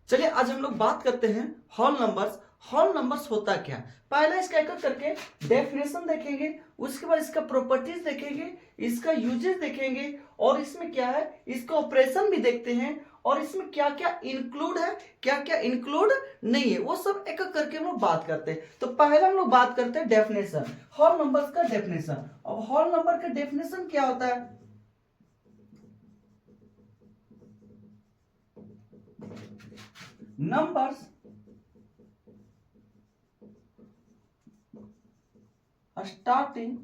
चलिए आज हम लोग बात करते हैं होल नंबर्स। होल नंबर्स होता क्या है, पहला इसका एक करके डेफिनेशन देखेंगे, उसके बाद इसका प्रॉपर्टीज देखेंगे, इसका यूजेस देखेंगे और इसमें क्या है इसका ऑपरेशन भी देखते हैं और इसमें क्या क्या इंक्लूड है क्या क्या इंक्लूड नहीं है वो सब एक एक करके हम लोग बात करते हैं। तो पहला हम लोग बात करते हैं डेफिनेशन, होल नंबर्स का डेफिनेशन। अब होल नंबर का डेफिनेशन क्या होता है, numbers starting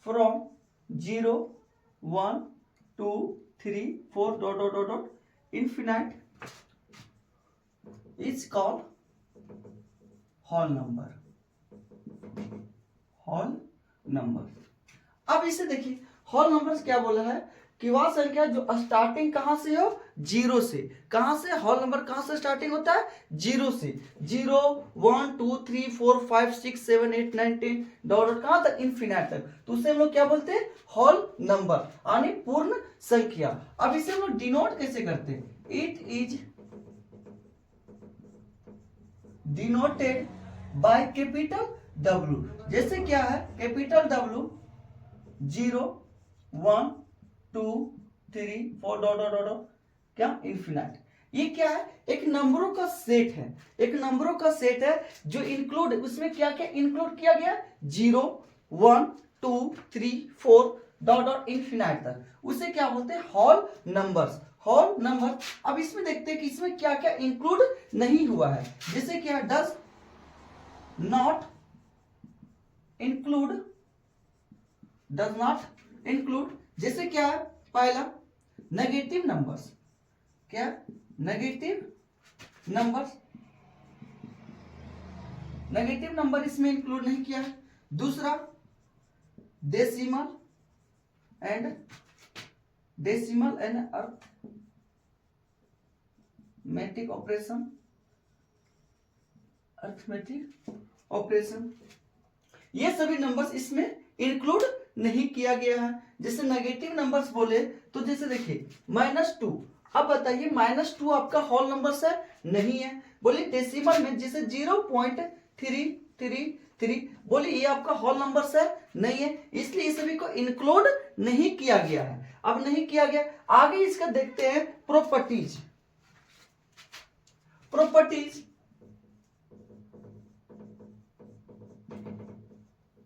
from 0 1 2 3 4 dot dot dot dot infinite is called whole number। whole number अब इसे देखिए होल नंबर्स क्या बोला है कि वह संख्या जो स्टार्टिंग कहां से हो, जीरो से। कहां से होल नंबर कहां से स्टार्टिंग होता है, जीरो से। 0 1 2 3 4 5 6 7 8 9 10 डॉट कहां तक, इन्फिनाइट तक। तो उसे हम लोग क्या बोलते हैं, होल नंबर यानी पूर्ण संख्या। अब इसे हम लोग डिनोट कैसे करते हैं, it is denoted by capital W। जैसे क्या है capital W 0 1 2 3 4 dot dot dot क्या, इन्फिनाइट। ये क्या है, एक नंबरों का सेट है, एक नंबरों का सेट है जो इंक्लूड, उसमें क्या क्या इंक्लूड किया गया, 0 1 2 3 4 डॉट डॉट इन्फिनाइट तक, उसे क्या बोलते हैं, होल नंबर्स। Whole number. अब इसमें देखते हैं कि इसमें क्या क्या इंक्लूड नहीं हुआ है। जैसे क्या, does not include, does not include. जैसे क्या है पहला नेगेटिव नंबर्स, क्या नेगेटिव नंबर्स, नेगेटिव नंबर इसमें इंक्लूड नहीं किया है। दूसरा decimal and arithmetic operation, arithmetic operation, ये सभी नंबर्स इसमें इंक्लूड नहीं किया गया है। जैसे नेगेटिव नंबर्स बोले तो जैसे देखिए -2। अब बताइए -2 आपका होल नंबर्स है, नहीं है। बोलिए डेसिमल में जैसे 0.333, बोलिए ये आपका होल नंबर्स है, नहीं है। इसलिए इस सभी को इंक्लूड नहीं किया गया है। अब नहीं किया गया, आगे इसका देखते हैं प्रॉपर्टीज। प्रॉपर्टीज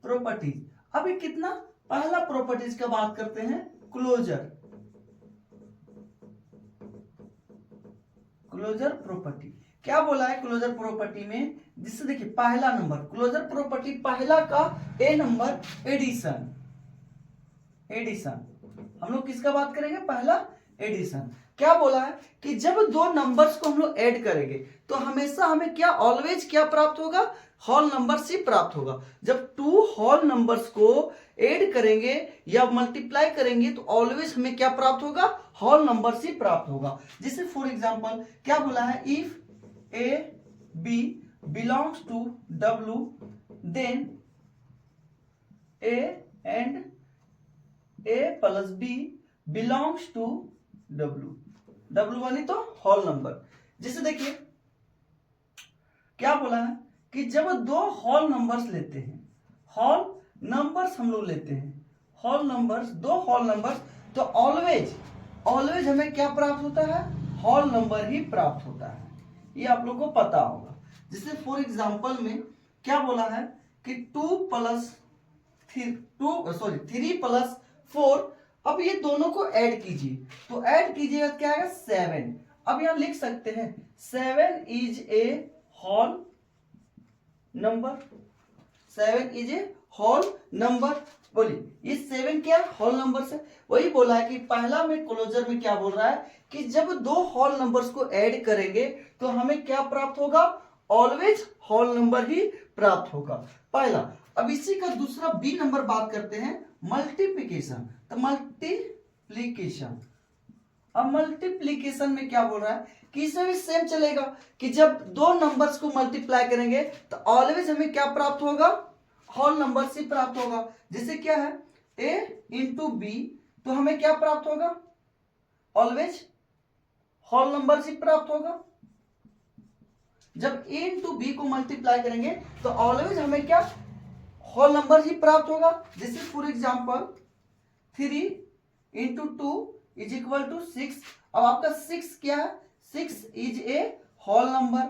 प्रॉपर्टीज अभी कितना, पहला प्रॉपर्टीज का बात करते हैं, क्लोजर। क्लोजर प्रॉपर्टी क्या बोला है क्लोजर प्रॉपर्टी में, जिससे देखिए पहला नंबर क्लोजर प्रॉपर्टी, पहला का ए नंबर एडिशन। एडिशन हम लोग किसका बात करेंगे, पहला एडिशन। क्या बोला है कि जब दो नंबर्स को हम लोग ऐड करेंगे तो हमेशा हमें क्या, ऑलवेज क्या प्राप्त होगा, होल नंबर्स ही प्राप्त होगा। जब टू होल नंबर्स को ऐड करेंगे या मल्टीप्लाई करेंगे तो ऑलवेज हमें क्या प्राप्त होगा, होल नंबर्स ही प्राप्त होगा। जैसे फॉर एग्जांपल क्या बोला है, if A B belongs to W then A and A plus B belongs to W वाली तो होल नंबर। जैसे देखिए क्या बोला है कि जब दो होल नंबर्स लेते हैं, होल नंबर्स हम लोग लेते हैं, होल नंबर्स, दो होल नंबर्स, तो ऑलवेज हमें क्या प्राप्त होता है, होल नंबर ही प्राप्त होता है। ये आप लोग को पता होगा। जैसे फॉर एग्जांपल में क्या बोला है कि 3 प्लस 4, अब ये दोनों को ऐड कीजिए, तो ऐड कीजिएगा क्या आएगा, 7। अब यहां लिख सकते हैं 7 is a whole number, 7 is a whole number. बोलिए ये 7 क्या होल नंबर है। वही बोला है कि पहला में क्लोजर में क्या बोल रहा है कि जब दो होल नंबर्स को ऐड करेंगे तो हमें क्या प्राप्त होगा, ऑलवेज होल नंबर ही प्राप्त होगा, पहला। अब इसी का दूसरा बी नंबर बात करते हैं, मल्टीप्लीकेशन। तो मल्टीप्लीकेशन, अब मल्टीप्लीकेशन में क्या बोल रहा है कि इसमें भी सेम चलेगा कि जब दो नंबर्स को मल्टीप्लाई करेंगे तो ऑलवेज हमें क्या प्राप्त होगा, होल नंबर से प्राप्त होगा। जैसे क्या है a इंटू बी, तो हमें क्या प्राप्त होगा, ऑलवेज होल नंबर ही प्राप्त होगा। जब a इंटू बी को मल्टीप्लाई करेंगे तो ऑलवेज हमें क्या होल नंबर ही प्राप्त होगा। जैसे for example 3 into 2 is equal to 6। अब आपका 6 क्या है, 6 is a whole number.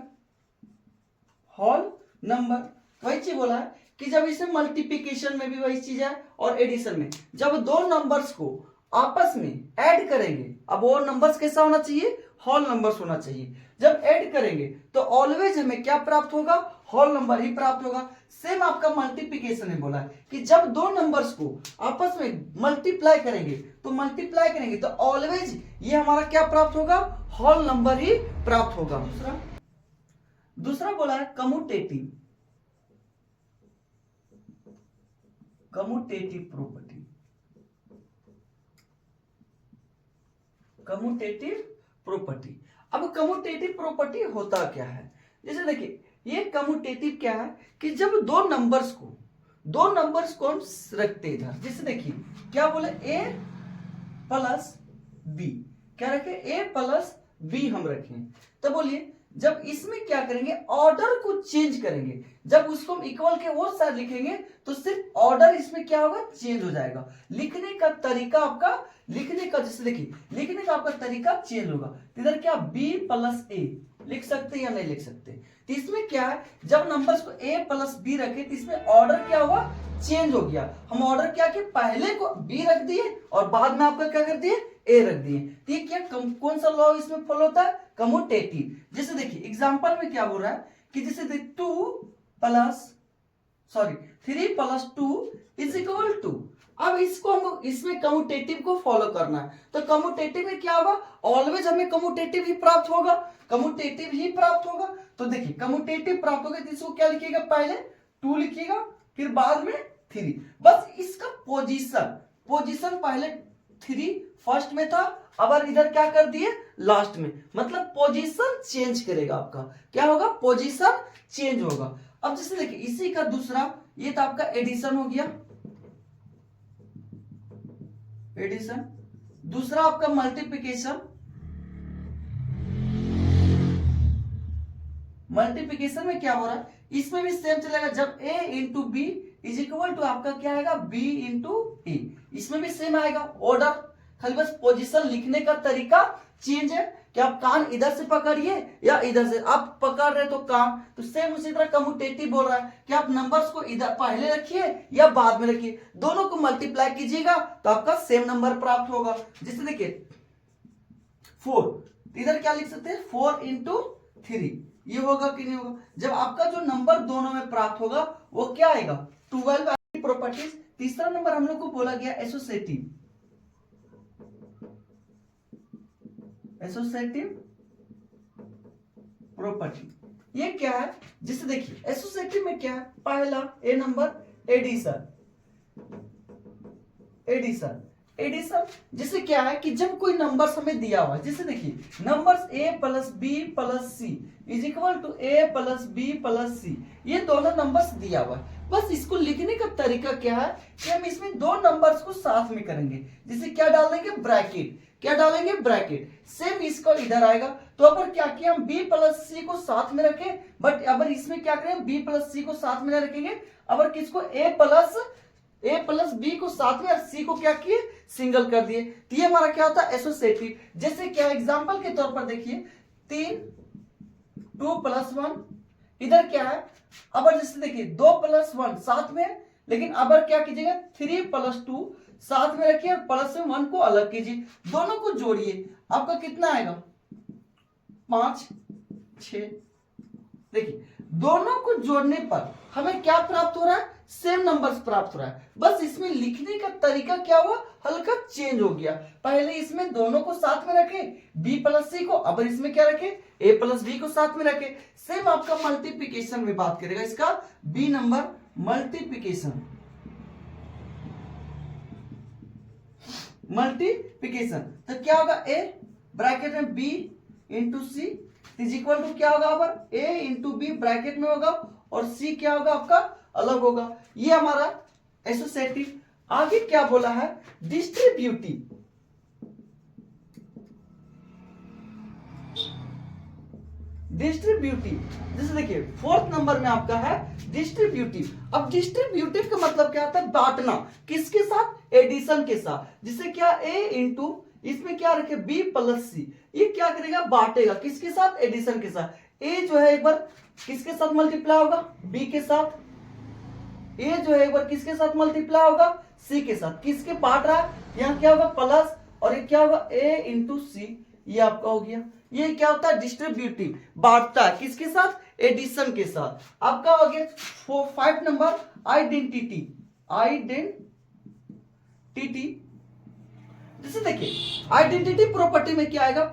Whole number वही चीज बोला है कि जब इसे मल्टीप्लिकेशन में भी वही चीज है और एडिशन में जब दो नंबर्स को आपस में ऐड करेंगे, अब वो नंबर्स कैसा होना चाहिए, होल नंबर्स होना चाहिए। जब ऐड करेंगे तो ऑलवेज हमें क्या प्राप्त होगा, होल नंबर ही प्राप्त होगा। सेम आपका मल्टीप्लिकेशन में बोला है कि जब दो नंबर्स को आपस में मल्टीप्लाई करेंगे तो ऑलवेज ये हमारा क्या प्राप्त होगा, होल नंबर ही प्राप्त होगा। दूसरा बोला है कम्यूटेटिव प्रॉपर्टी। कम्यूटेटिव प्रॉपर्टी, अब कम्यूटेटिव प्रॉपर्टी होता क्या है, जैसे देखिए ये कम्यूटेटिव क्या है कि जब दो नंबर्स को हम रखते इधर, जैसे देखिए क्या बोले a प्लस b, क्या रखे a प्लस b हम रखें, तो बोलिए जब इसमें क्या करेंगे ऑर्डर को चेंज करेंगे, जब उसको हम इक्वल के वो साइड लिखेंगे तो सिर्फ ऑर्डर इसमें क्या होगा, चेंज हो जाएगा। लिखने का तरीका आपका जैसे देखिए लिखने का आपका तरीका चेंज होगा। इधर क्या b प्लस a लिख सकते या नहीं लिख सकते, तो इसमें क्या है जब नंबर्स को a प्लस b रखे तो इसमें ऑर्डर क्या हुआ, चेंज हो गया। हम ऑर्डर क्या किए, पहले को b रख दिए और बाद में आपका क्या कर दिए, a रख दिए। तो ये क्या कौन सा लॉ इसमें फॉलो होता है, कम्यूटेटिव। जैसे देखिए एग्जांपल में क्या बोल रहा है कि जैसे 3 प्लस 2 इज इक्वल टू, अब इसको हम इसमें कम्यूटेटिव को फॉलो करना है, तो कम्यूटेटिव में क्या होगा, ऑलवेज हमें कम्यूटेटिव ही प्राप्त होगा। तो देखिए कम्यूटेटिव प्राप्त होगा तो इसको क्या लिखिएगा, पहले 2 लिखिएगा फिर बाद में 3, बस इसका पोजीशन पहले 3 फर्स्ट में था, अब इधर क्या कर दिए लास्ट में, मतलब पोजीशन चेंज करेगा आपका, क्या होगा, पोजीशन चेंज होगा। अब जैसे देखिए इसी का दूसरा, ये तो आपका एडिशन हो गया, एडिशन। दूसरा आपका मल्टीप्लिकेशन में क्या हो रहा है, इसमें भी सेम चलेगा। जब a into B is equal to आपका क्या आएगा, b इंटू ए, इसमें भी सेम आएगा ऑर्डर, खाली बस पोजीशन लिखने का तरीका चेंज है कि आप कान इधर से पकड़िए या इधर से, आप पकड़ रहे तो कान, तो सेम उसी तरह कम्यूटेटिव बोल रहा है कि आप नंबर्स को इधर पहले रखिए या बाद में रखिए, दोनों को मल्टीप्लाई कीजिएगा तो आपका सेम नंबर प्राप्त होगा। जैसे देखिए 4, इधर क्या लिख सकते हैं, 4 इंटू 3, ये होगा कि नहीं होगा। जब आपका जो नंबर दोनों में प्राप्त होगा वो क्या आएगा, 12 प्रॉपर्टीज। तीसरा नंबर हम लोग को बोला गया एसोसिएटिव प्रॉपर्टी। ये क्या है, जिसे देखिए एसोसिएटिव में क्या है, पहला ए नंबर एडिशन जिसे क्या है कि जब कोई नंबर्स हमें दिया हुआ है, जैसे देखिए numbers a plus b plus c is equal to a plus b plus c, ये दोनों नंबर्स दिया हुआ है। बस इसको लिखने का तरीका क्या है कि हम इसमें दो नंबर्स को साथ में करेंगे, जिसे क्या डाल देंगे, ब्रैकेट। सेम इसको इधर आएगा, तो अगर क्या किया हम b प्लस सी को साथ में रखें, बट अगर इसमें क्या करें, b प्लस सी को साथ में रखेंगे, अगर किसको a प्लस बी को साथ में और सी को क्या किए, सिंगल कर दिए, तो ये हमारा क्या होता है, एसोसिएटिव। जैसे क्या एग्जांपल के तौर पर देखिए 2 प्लस 1, इधर क्या है, अब जैसे देखिए 2 प्लस 1 साथ में, लेकिन अब क्या कीजिएगा 3 प्लस 2 साथ में रखिए और प्लस में 1 को अलग कीजिए, दोनों को जोड़िए, आपका कितना आएगा 5 6। देखिए दोनों को जोड़ने पर हमें क्या प्राप्त हो रहा है, सेम नंबर्स प्राप्त हो रहा है। बस इसमें लिखने का तरीका क्या हुआ, हल्का चेंज हो गया। पहले इसमें दोनों को साथ में रखे b प्लस सी को, अब इसमें क्या रखे, a प्लस बी को साथ में रखे। सेम आपका मल्टीप्लिकेशन में बात करेगा, इसका b नंबर मल्टीप्लिकेशन, तो क्या होगा, a ब्रैकेट में b into C is equal to क्या होगा, अब a इंटू बी ब्रैकेट में होगा और c क्या होगा आपका अलग होगा। ये हमारा एसोसिएटिव। आगे क्या बोला है, डिस्ट्रीब्यूटिव डिस्ट्रीब्यूटिव। जैसे देखिए फोर्थ नंबर में आपका है डिस्ट्रीब्यूटिव। अब डिस्ट्रीब्यूटिव का मतलब क्या होता है, बांटना। किसके साथ, एडिशन के साथ। जिससे क्या a इंटू इसमें क्या रखे b प्लस सी, ये क्या करेगा, बांटेगा किसके साथ, एडिशन के साथ। a जो है एक बार किसके साथ मल्टीप्लाई होगा, b के साथ। a जो है एक बार किसके साथ मल्टीप्लाई होगा, c के साथ। किसके बांट रहा है, यहाँ क्या होगा प्लस, और ये क्या होगा a इंटू सी, ये आपका हो गया। ये क्या होता है, डिस्ट्रीब्यूटिव, बांटता है किसके साथ, एडिशन के साथ। आपका हो गया 5 नंबर आइडेंटिटी। आइडेंटिटी जैसे देखिए आइडेंटिटी प्रॉपर्टी में क्या आएगा,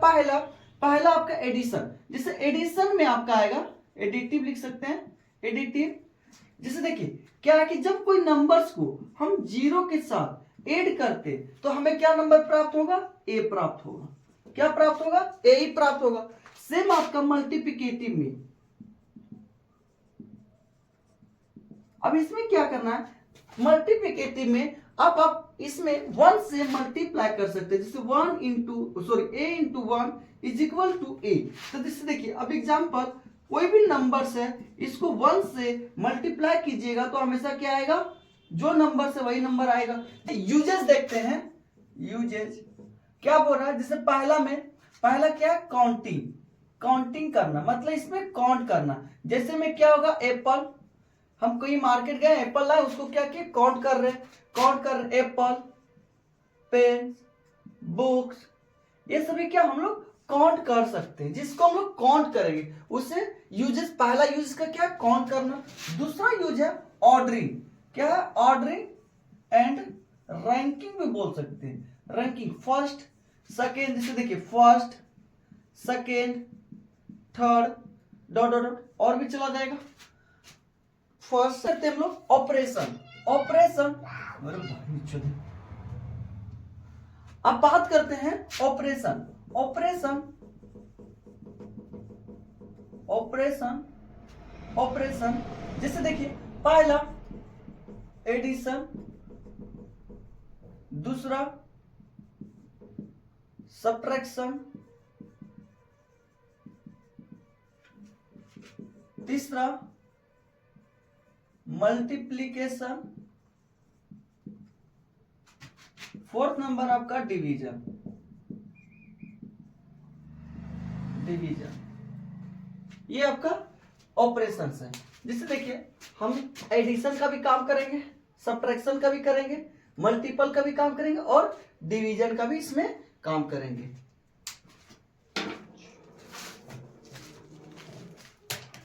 पहला आपका एडिशन। जैसे एडिशन में आपका आएगा, एडिटिव लिख सकते हैं, एडिटिव। जैसे देखिए क्या है कि जब कोई नंबर्स को हम जीरो के साथ ऐड करते तो हमें क्या नंबर प्राप्त होगा, ए प्राप्त होगा। क्या प्राप्त होगा, ए ही प्राप्त होगा। सेम आपका मल्टीप्लिकेटिव में, अब इसमें क्या करना है, मल्टीप्लिकेटिव में आप इसमें 1 से मल्टीप्लाई कर सकते हैं। जैसे 1 into sorry a into 1 is equal to a। तो जैसे देखिए अब एग्जांपल, कोई भी नंबर्स है इसको 1 से मल्टीप्लाई कीजिएगा तो हमेशा क्या आएगा, जो नंबर से वही नंबर आएगा। यूजेस देखते हैं, यूजेस क्या बोल रहा है। जैसे पहला क्या है, काउंटिंग करना, मतलब इसमें काउंट करना। जैसे में क्या होगा, एप्पल, हम कोई मार्केट गए एप्पल लाए, उसको क्या किया, काउंट कर रहे एप्पल, पेन, बुक्स, ये सभी क्या हम लोग काउंट कर सकते हैं। जिसको हम लोग काउंट करेंगे उसे यूजेस, पहला यूज का क्या, काउंट करना। दूसरा यूज है ऑर्डरिंग। क्या है, ऑर्डरिंग एंड रैंकिंग भी बोल सकते हैं। रैंकिंग फर्स्ट सेकेंड, जैसे देखिए first second third dot dot dot, और भी चला जाएगा। फर्स्ट करते हैं हम लोग ऑपरेशन। अब बात करते हैं ऑपरेशन। जैसे देखिए पहला एडिशन, दूसरा सब्ट्रैक्शन, तीसरा मल्टीप्लिकेशन, फोर्थ नंबर आपका डिवीजन। ये आपका ऑपरेशंस है। जैसे देखिए हम एडिशन का भी काम करेंगे, सब्ट्रैक्शन का भी करेंगे, मल्टीपल का भी काम करेंगे और डिवीजन का भी इसमें काम करेंगे।